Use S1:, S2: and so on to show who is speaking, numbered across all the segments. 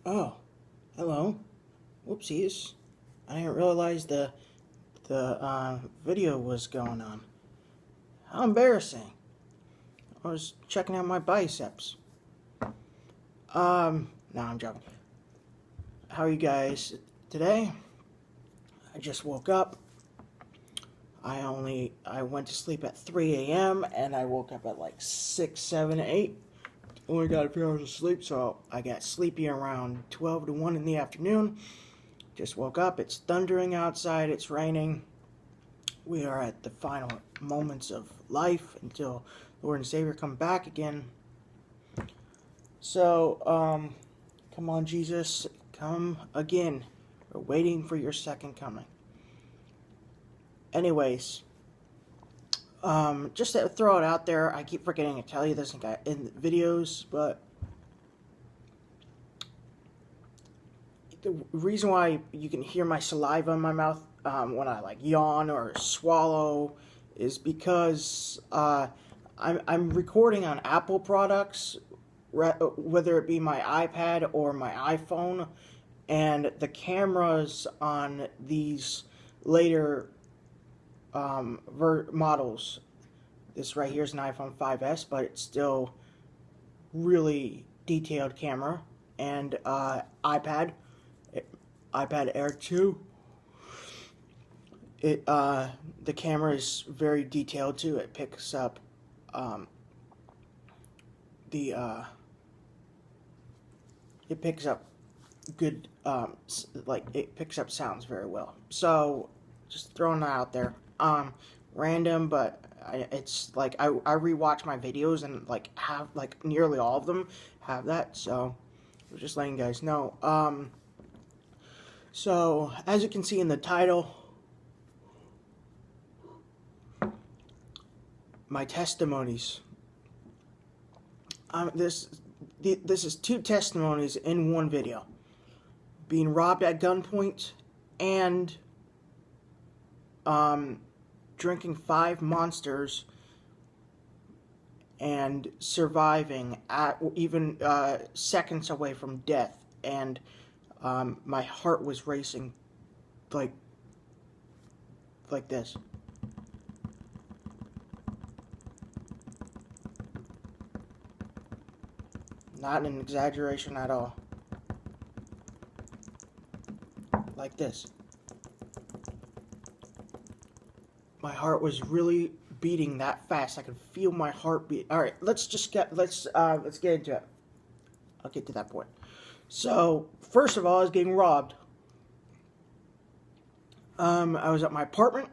S1: Oh, hello. Whoopsies. I didn't realize the video was going on. How embarrassing. I was checking out my biceps. No, I'm joking. How are you guys today? I just woke up. I went to sleep at 3 a.m. and I woke up at like 6, 7, 8. Only got a few hours of sleep, so I got sleepy around 12 to 1 in the afternoon. Just woke up. It's thundering outside. It's raining. We are at the final moments of life until Lord and Savior come back again. So, come on, Jesus, come again. We're waiting for your second coming. Anyways, just to throw it out there, I keep forgetting to tell you this in videos, but the reason why you can hear my saliva in my mouth when I like yawn or swallow is because I'm recording on Apple products, whether it be my iPad or my iPhone, and the cameras on these later models. This right here is an iPhone 5S, but it's still really detailed camera, and iPad Air 2. The camera is very detailed too. It picks up it picks up good it picks up sounds very well. So just throwing that out there. Random, but it's like I rewatch my videos and like have like nearly all of them have that. So I'm just letting you guys know. So as you can see in the title, my testimonies. This is 2 testimonies in one video: being robbed at gunpoint and drinking 5 monsters and surviving at even seconds away from death. And my heart was racing like this. Not an exaggeration at all. Like this. My heart was really beating that fast. I could feel my heart beat. All right, let's get into it. I'll get to that point. So, first of all, I was getting robbed. I was at my apartment.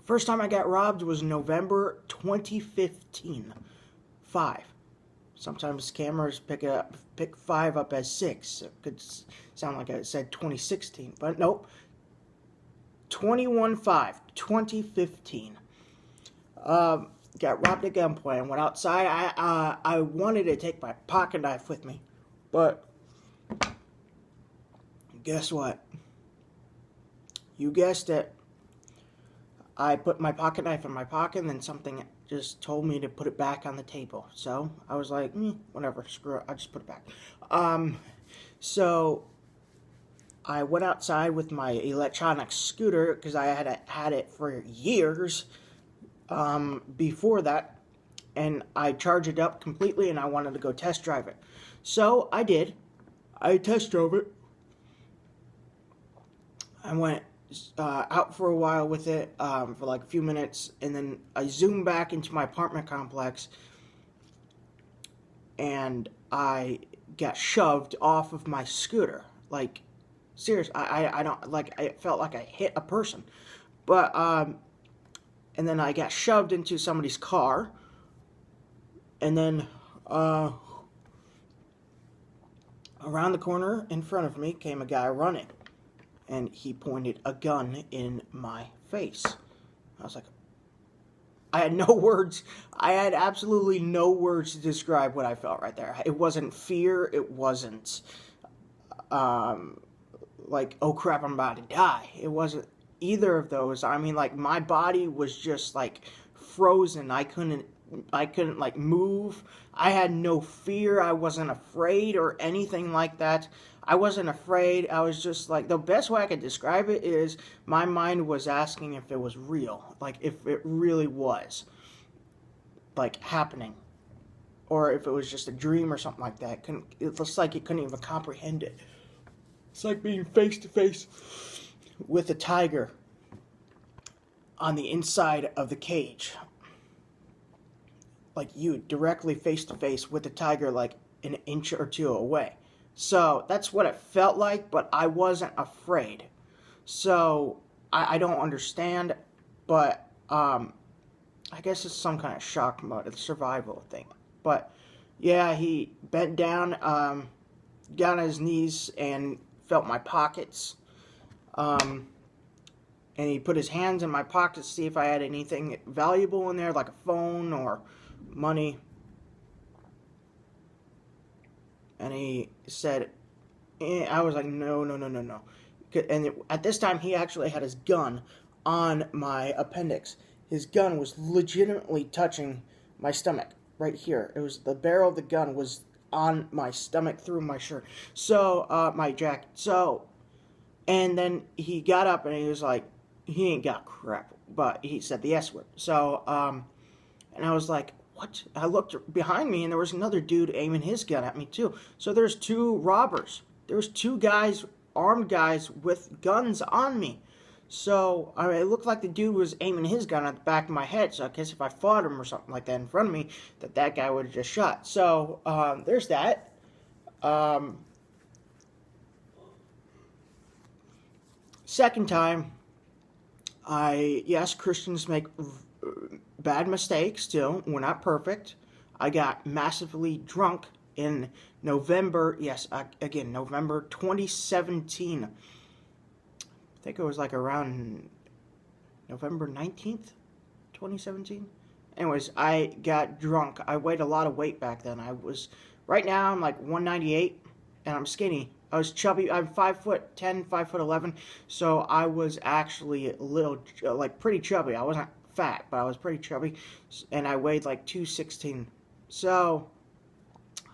S1: First time I got robbed was November 2015. 5. Sometimes cameras pick 5 up as 6. It could sound like I said 2016, but nope. 21/5, 2015. Got robbed at gunpoint. I went outside. I wanted to take my pocket knife with me, but guess what? You guessed it. I put my pocket knife in my pocket, and then something just told me to put it back on the table. So I was like, whatever, screw it. I'll just put it back. So I went outside with my electronic scooter because I had it for years before that, and I charged it up completely, and I wanted to go test drive it. So I did. I test drove it. I went out for a while with it for like a few minutes, and then I zoomed back into my apartment complex, and I got shoved off of my scooter. Like, seriously, I don't, like, I felt like I hit a person. But, and then I got shoved into somebody's car, and then, around the corner in front of me came a guy running, and he pointed a gun in my face. I was like, I had no words. I had absolutely no words to describe what I felt right there. It wasn't fear. It wasn't, like, oh crap, I'm about to die. It wasn't either of those. I mean, like, my body was just, like, frozen. I couldn't like move. I had no fear. I wasn't afraid or anything like that. I wasn't afraid. I was just like, the best way I could describe it is my mind was asking if it was real, like if it really was like happening, or if it was just a dream or something like that. It looks like it couldn't even comprehend it. It's like being face to face with a tiger on the inside of the cage. Like you directly face to face with the tiger, like an inch or two away. So that's what it felt like, but I wasn't afraid. So I don't understand, but I guess it's some kind of shock mode, a survival thing. But yeah, he bent down, got on his knees and felt my pockets. And he put his hands in my pockets to see if I had anything valuable in there, like a phone or money. And he said, I was like, no. And at this time, he actually had his gun on my appendix. His gun was legitimately touching my stomach right here. It was the barrel of the gun was on my stomach through my shirt. So, my jacket. So, and then he got up and he was like, he ain't got crap, but he said the S word. So, and I was like, what? I looked behind me and there was another dude aiming his gun at me too. So there's two robbers. There was two guys, armed guys with guns on me. So, I mean, it looked like the dude was aiming his gun at the back of my head. So I guess if I fought him or something like that in front of me, that guy would have just shot. So, there's that. Second time, yes, Christians make bad mistakes too. We're not perfect. I got massively drunk in November, November 2017. I think it was like around November 19th, 2017. Anyways, I got drunk. I weighed a lot of weight back then. Right now I'm like 198 and I'm skinny. I was chubby. I'm 5'10", 5'11", so I was actually a little, like, pretty chubby. I wasn't fat, but I was pretty chubby, and I weighed like 216. So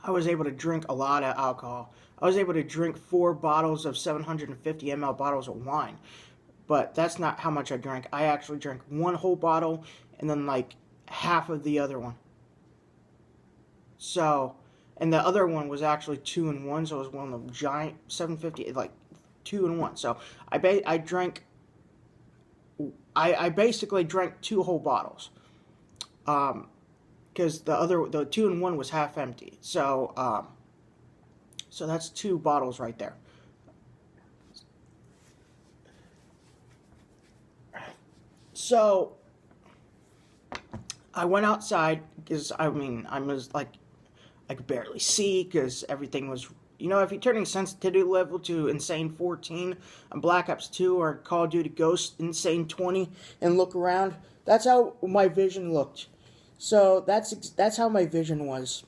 S1: I was able to drink a lot of alcohol. I was able to drink 4 bottles of 750 ml bottles of wine, but that's not how much I drank. I actually drank one whole bottle and then like half of the other one. So. And the other one was actually 2 in 1, so it was one of the giant 750, like 2 in 1. So I basically drank 2 whole bottles, because the 2 in 1 was half empty. So so that's 2 bottles right there. So I went outside because I was like. I could barely see because everything was, if you're turning sensitivity level to Insane 14 on Black Ops 2 or Call of Duty Ghost Insane 20 and look around, that's how my vision looked. So that's how my vision was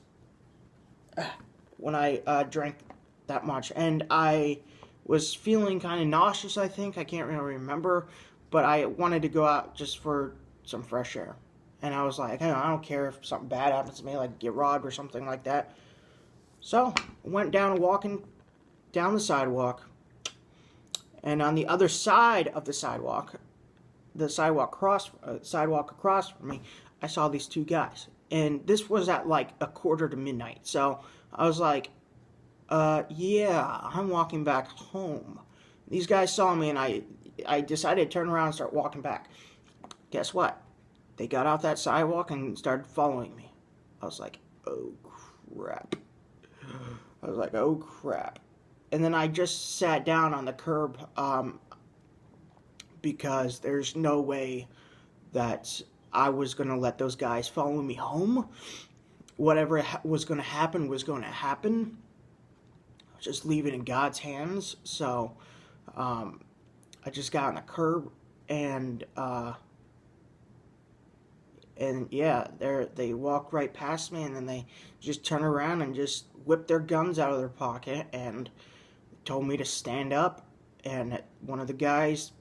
S1: when I drank that much. And I was feeling kind of nauseous, I think. I can't really remember. But I wanted to go out just for some fresh air. And I was like, hey, I don't care if something bad happens to me, like get robbed or something like that. So, went down walking down the sidewalk. And on the other side of the sidewalk across from me, I saw these 2 guys. And this was at like a quarter to midnight. So, I was like, yeah, I'm walking back home. These guys saw me and I decided to turn around and start walking back. Guess what? They got off that sidewalk and started following me. I was like, oh crap. And then I just sat down on the curb because there's no way that I was going to let those guys follow me home. Whatever was going to happen was going to happen. Just leave it in God's hands. So I just got on the curb and yeah, they walked right past me, and then they just turned around and just whipped their guns out of their pocket and told me to stand up. And one of the guys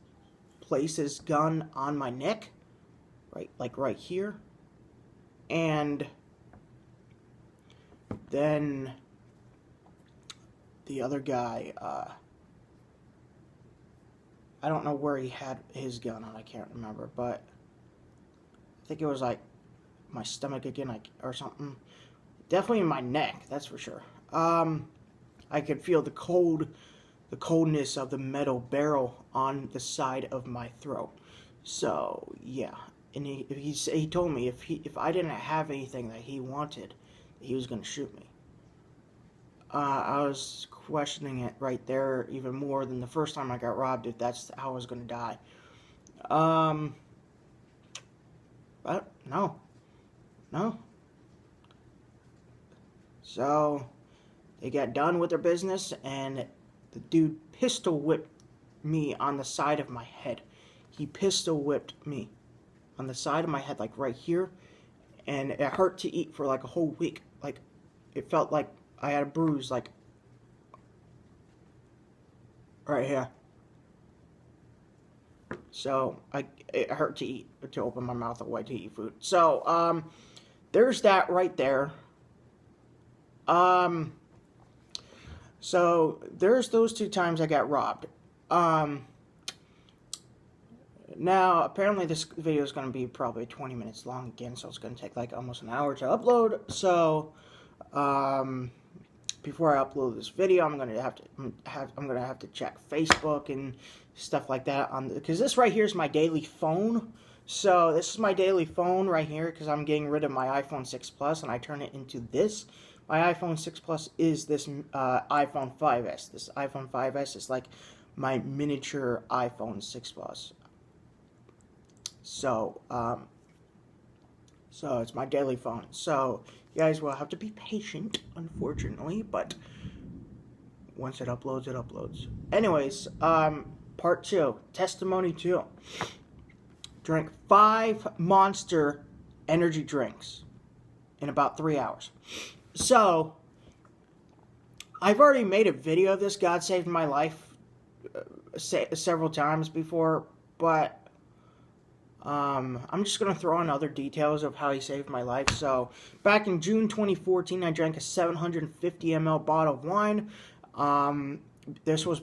S1: placed his gun on my neck, right here. and then the other guy, I don't know where he had his gun on, I can't remember, but I think it was like my stomach again, or something. Definitely in my neck, that's for sure. I could feel the coldness of the metal barrel on the side of my throat. So yeah, and he told me if I didn't have anything that he wanted, he was gonna shoot me. I was questioning it right there even more than the first time I got robbed, if that's how I was gonna die. But no. So they got done with their business, and the dude pistol whipped me on the side of my head. He pistol whipped me on the side of my head, like right here, and it hurt to eat for like a whole week. Like, it felt like I had a bruise, like right here. So it hurt to eat, to open my mouth away to eat food. So there's that right there. So there's those 2 times I got robbed. Now, apparently this video is going to be probably 20 minutes long again, so it's going to take like almost an hour to upload. So, before I upload this video, I'm going to have to check Facebook and stuff like that because this right here is my daily phone. So this is my daily phone right here, because I'm getting rid of my iPhone 6 Plus and I turn it into this. My iPhone 6 Plus is this iPhone 5S. This iPhone 5S is like my miniature iPhone 6 Plus. So, so it's my daily phone. So you guys will have to be patient, unfortunately, but once it uploads, it uploads. Anyways, part 2, testimony 2. Drank 5 Monster energy drinks in about 3 hours. So, I've already made a video of this. God saved my life several times before, but I'm just going to throw in other details of how he saved my life. So, back in June 2014, I drank a 750 ml bottle of wine. This was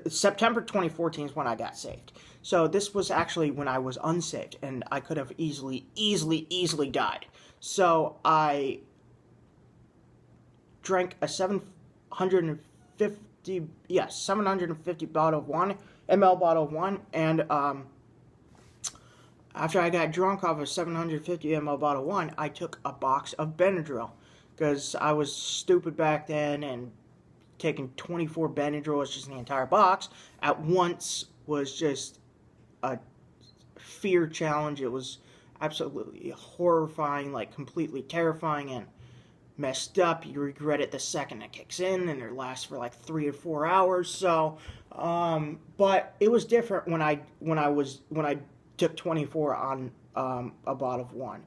S1: September 2014 is when I got saved. So this was actually when I was unsaved, and I could have easily died. So I drank a 750 bottle of wine, ml bottle of wine, and after I got drunk off a 750 ml bottle of wine, I took a box of Benadryl, because I was stupid back then, and taking 24 Benadryl, just in the entire box at once, was just a fear challenge. It was absolutely horrifying, like completely terrifying and messed up. You regret it the second it kicks in, and it lasts for like 3 or 4 hours. So, but it was different when I took 24 on a bottle of wine.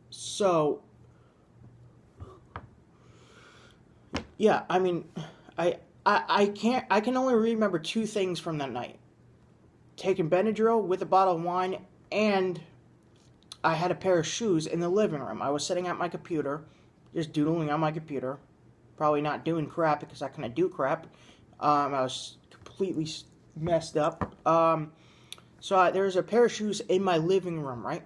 S1: So yeah, I mean, I can only remember 2 things from that night. Taking Benadryl with a bottle of wine, and I had a pair of shoes in the living room. I was sitting at my computer, just doodling on my computer, probably not doing crap because I couldn't do crap. I was completely messed up. So there was a pair of shoes in my living room, right?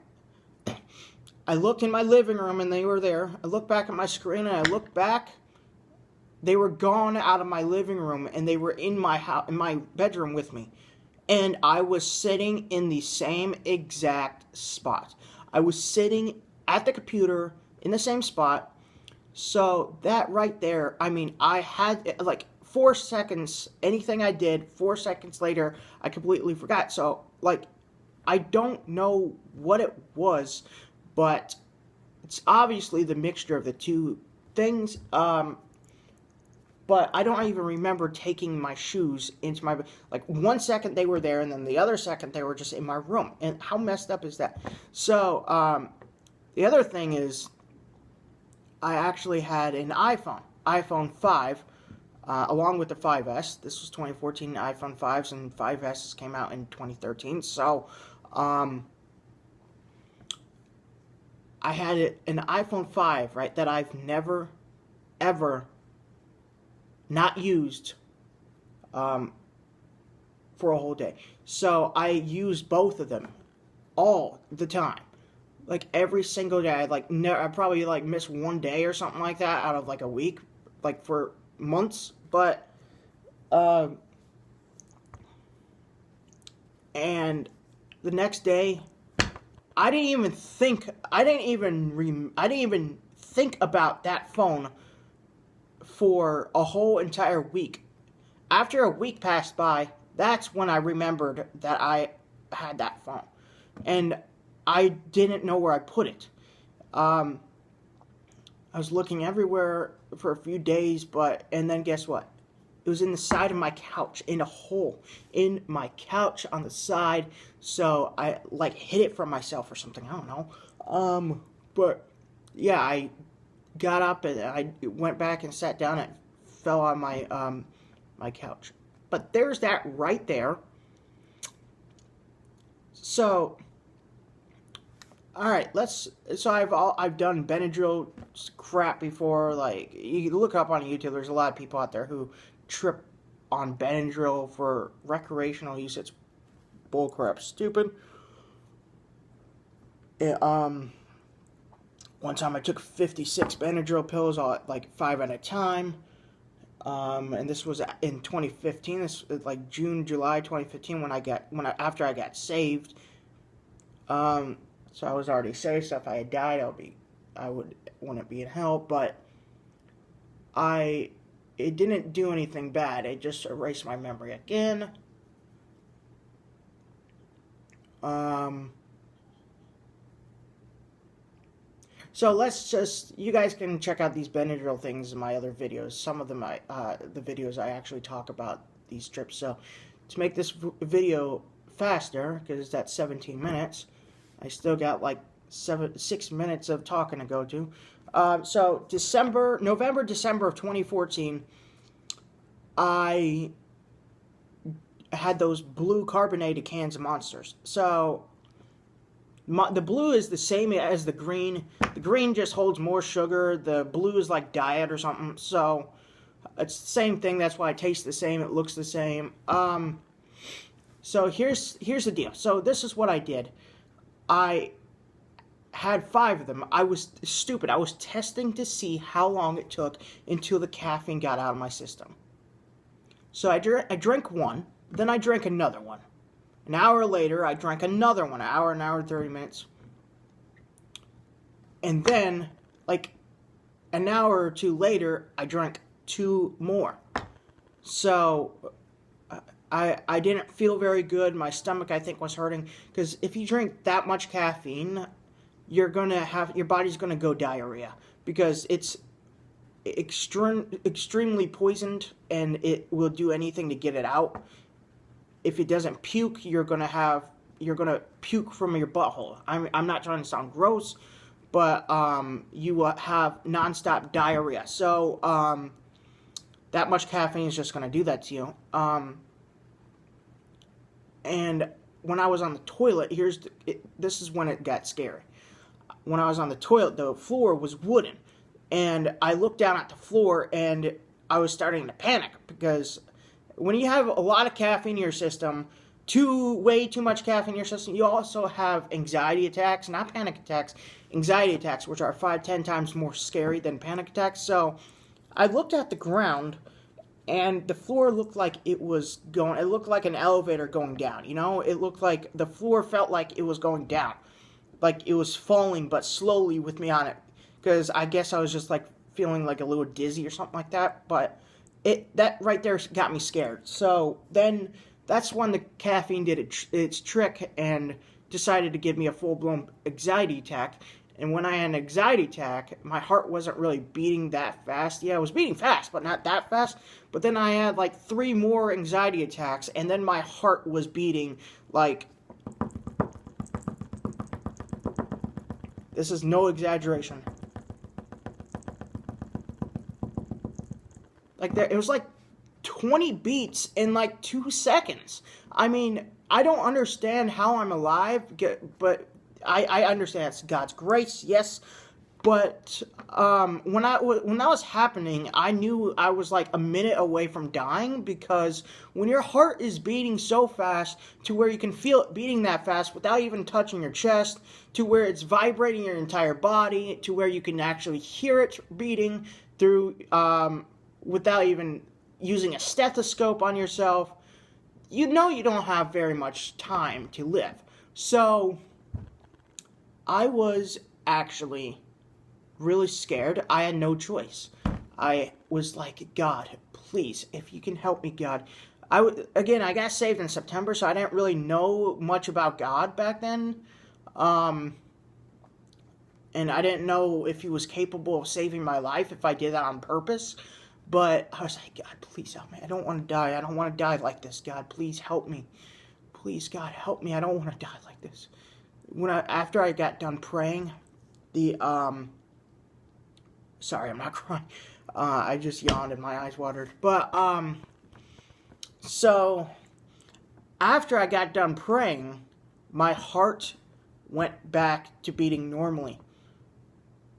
S1: I looked in my living room and they were there. I looked back at my screen and I looked back. They were gone out of my living room, and they were in my house, in my bedroom with me. And I was sitting in the same exact spot. I was sitting at the computer in the same spot. So that right there, I mean, I had like 4 seconds, anything I did, 4 seconds later, I completely forgot. So, like, I don't know what it was, but it's obviously the mixture of the 2 things. But I don't even remember taking my shoes into my... Like, 1 second they were there, and then the other second they were just in my room. And how messed up is that? So, the other thing is, I actually had an iPhone 5, along with the 5S. This was 2014 iPhone 5s, and 5S came out in 2013. So, I had an iPhone 5, right, that I've never, ever not used for a whole day. So I used both of them all the time. Like every single day. I probably like miss one day or something like that out of like a week, like for months. But and the next day, I didn't even think about that phone for a whole entire week. After a week passed by, that's when I remembered that I had that phone, and I didn't know where I put it. I was looking everywhere for a few days, and then guess what? It was in the side of my couch, in a hole in my couch on the side. So I like hid it from myself or something. I don't know. But yeah, I got up and I went back and sat down and fell on my couch. But there's that right there. So, all right, So I've done Benadryl crap before. Like you look up on YouTube, there's a lot of people out there who trip on Benadryl for recreational use. It's bullcrap, stupid. One time I took 56 Benadryl pills, all like 5 at a time. And this was in 2015. This was like June, July 2015 after I got saved. So I was already saved. So if I had died, wouldn't be in hell. But it didn't do anything bad. It just erased my memory again. So you guys can check out these Benadryl things in my other videos. Some of them, the videos I actually talk about these trips. So to make this video faster, because it's at 17 minutes, I still got like 6 minutes of talking to go to. So November, December of 2014, I had those blue carbonated cans of Monsters. So the blue is the same as the green. The green just holds more sugar. The blue is like diet or something. So it's the same thing. That's why it tastes the same. It looks the same. So here's the deal. So this is what I did. I had 5 of them. I was stupid. I was testing to see how long it took until the caffeine got out of my system. So I drank one. Then I drank another one. An hour later, I drank another one. An hour and 30 minutes. And then, like, an hour or 2 later, I drank 2 more. So I didn't feel very good. My stomach, I think, was hurting. Because if you drink that much caffeine, your body's going to go diarrhea. Because it's extremely poisoned, and it will do anything to get it out. If it doesn't puke, you're gonna puke from your butthole. I'm not trying to sound gross, but you will have nonstop diarrhea. So that much caffeine is just gonna do that to you. And when I was on the toilet, this is when it got scary. When I was on the toilet, the floor was wooden, and I looked down at the floor, and I was starting to panic because when you have a lot of caffeine in your system, way too much caffeine in your system, you also have anxiety attacks, not panic attacks, anxiety attacks, which are 5-10 times more scary than panic attacks. So I looked at the ground, and the floor looked like it looked like an elevator going down, you know? It looked like the floor felt like it was going down, like it was falling, but slowly with me on it, because I guess I was just like feeling like a little dizzy or something like that, but that right there got me scared. So then that's when the caffeine did its trick and decided to give me a full-blown anxiety attack. And when I had an anxiety attack, my heart wasn't really beating that fast. Yeah, it was beating fast, but not that fast. But then I had like 3 more anxiety attacks, and then my heart was beating like... This is no exaggeration. Like it was like 20 beats in like 2 seconds. I mean, I don't understand how I'm alive, but I understand it's God's grace, yes, but when that was happening, I knew I was like a minute away from dying, because when your heart is beating so fast to where you can feel it beating that fast without even touching your chest, to where it's vibrating your entire body, to where you can actually hear it beating through without even using a stethoscope on yourself, you know you don't have very much time to live. So I was actually really scared. I had no choice. I was like, God, please, if you can help me, God. Again, I got saved in September, so I didn't really know much about God back then. And I didn't know if he was capable of saving my life if I did that on purpose. But I was like, God, please help me. I don't want to die. I don't want to die like this. God, please help me. Please, God, help me. I don't want to die like this. After I got done praying, sorry, I'm not crying. I just yawned and my eyes watered. But, so, after I got done praying, my heart went back to beating normally.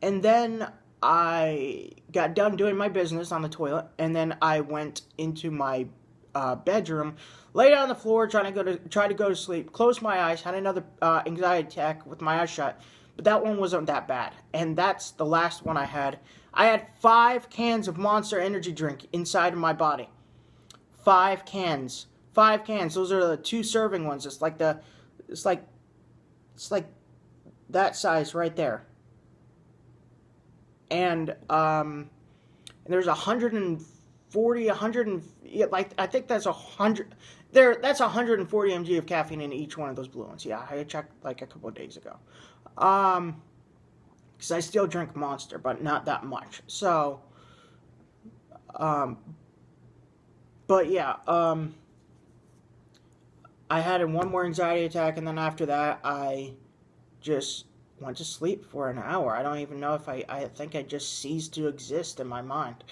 S1: And then I got done doing my business on the toilet, and then I went into my bedroom, laid on the floor, try to go to sleep, closed my eyes, had another anxiety attack with my eyes shut. But that one wasn't that bad, and that's the last one I had. I had 5 cans of Monster Energy drink inside of my body. 5 cans. 5 cans. Those are the 2 serving ones. It's like that size right there. And there's 140, I think that's 100. That's 140 mg of caffeine in each one of those blue ones. Yeah, I checked like a couple of days ago. Because I still drink Monster, but not that much. So, but yeah, I had one more anxiety attack, and then after that, I just went to sleep for an hour. I don't even know if I think I just ceased to exist in my mind.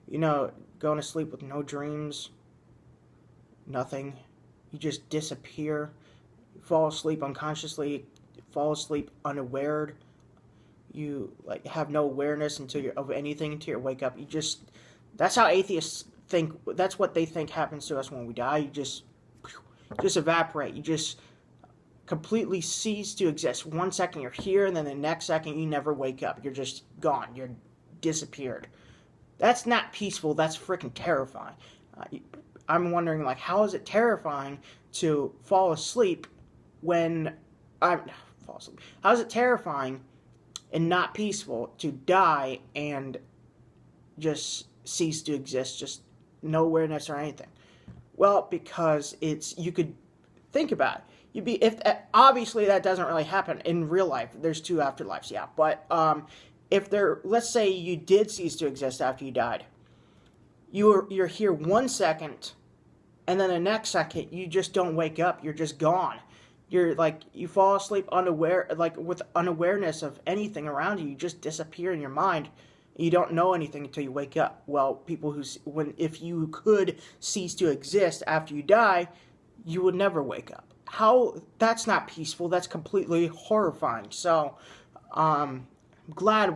S1: You know, going to sleep with no dreams, nothing. You just disappear. You fall asleep unconsciously, fall asleep unaware. You like have no awareness of anything until you wake up. That's how atheists think. That's what they think happens to us when we die. You just evaporate. You just completely cease to exist. 1 second you're here, and then the next second you never wake up. You're just gone. You're disappeared. That's not peaceful. That's freaking terrifying. I'm wondering, like, how is it terrifying to fall asleep when fall asleep? How is it terrifying and not peaceful to die and just cease to exist, just no awareness or anything? Well, because you could think about it. Obviously that doesn't really happen in real life. There's 2 afterlives, yeah. But let's say you did cease to exist after you died. You're here 1 second, and then the next second you just don't wake up. You're just gone. You're like, you fall asleep unaware, like with unawareness of anything around you. You just disappear in your mind. You don't know anything until you wake up. Well, if you could cease to exist after you die, you would never wake up. That's not peaceful. That's completely horrifying. So, I'm glad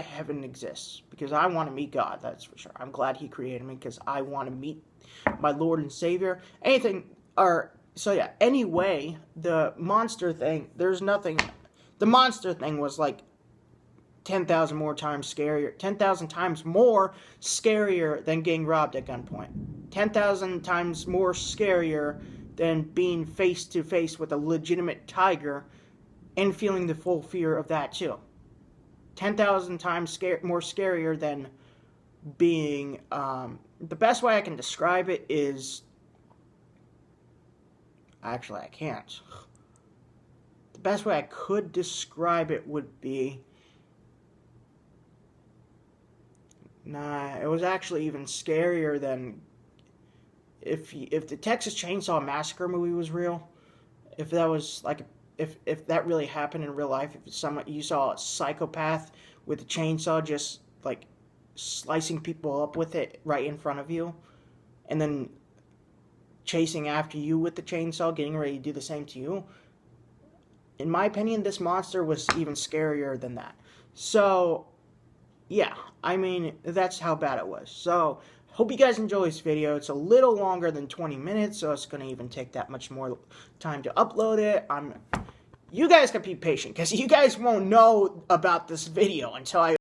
S1: heaven exists, because I want to meet God. That's for sure. I'm glad He created me because I want to meet my Lord and Savior. Anyway, the monster thing. The monster thing was like 10,000 more times scarier. 10,000 times more scarier than getting robbed at gunpoint. 10,000 times more scarier than being face to face with a legitimate tiger and feeling the full fear of that too. 10,000 times more scarier than being, the best way I can describe it is, actually I can't. The best way I could describe it would be, it was actually even scarier than if the Texas Chainsaw Massacre movie was real. If that was like, if that really happened in real life, if you saw a psychopath with a chainsaw just like slicing people up with it right in front of you, and then chasing after you with the chainsaw, getting ready to do the same to you, in my opinion, this monster was even scarier than that. So, yeah, I mean, that's how bad it was. So, hope you guys enjoy this video. It's a little longer than 20 minutes, so it's going to even take that much more time to upload it. You guys can be patient, because you guys won't know about this video until I